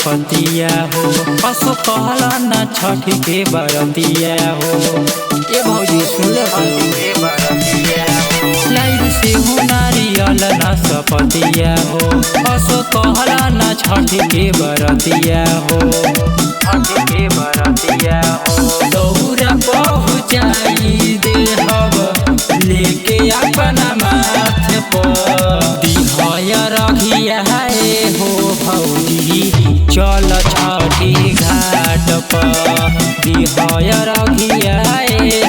सपतिया हो असो कहला न छठ के बरतिया हो। ए भौजी सुन ले लाइव से हो नारियल न सपतिया हो असो कहला न छठ के बरतिया हो। छठ के बरतिया हो दौरा पहुँचाई दे हब लेके अपना माथ पर दिहया रखिया हो भौजी चल छठी घाट पर दिहया रखिया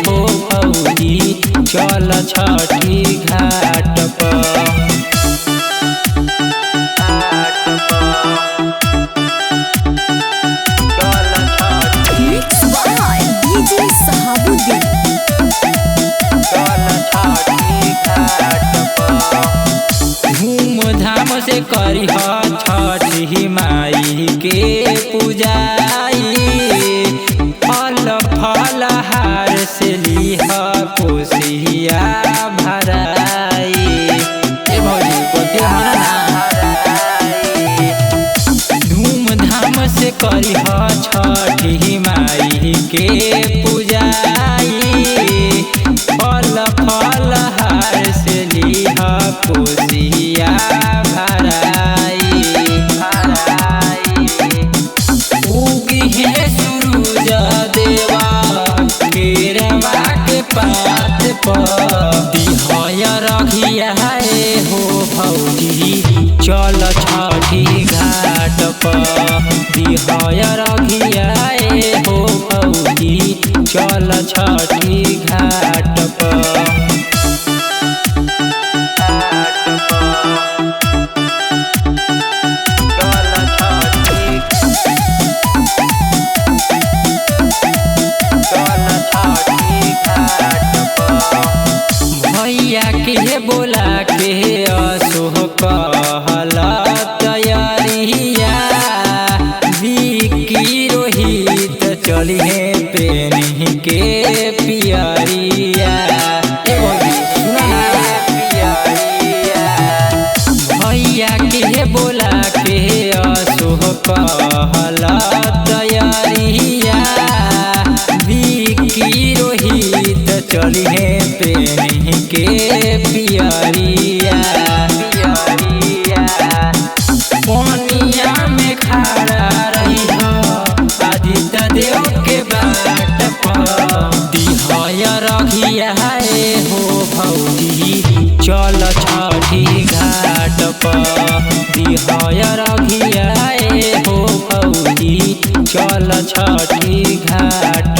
हो भौजी चल छठी घाट पर। धूमधाम से करी छठी माई के पूजाई फल फल हार से लिह कोसिया भराई। धूमधाम से करी छठी माई के पूजाई फल फल हार से लिह कोसिया भराई। उगी है सूरज देवा केरवा के पात पर दिहया रखिया हो भौजी चल छठी घाट पर दिहया रखिया हो भौजी चल छठी घाट पर। भैया के बोला के असोह कहला तैयारिया विकी रोहित चली है पेनी के पियरिया। भैया के बोला के असोह कहला तैयारिया विकी रोहित चली है पेनी के पियरिया। पनिया में खड़ा रही आदित्य देव के बाट पर दिहया रखिया हो भौजी चल छठी घाट पर दिहया रखिया हो भौजी चल छठी घाट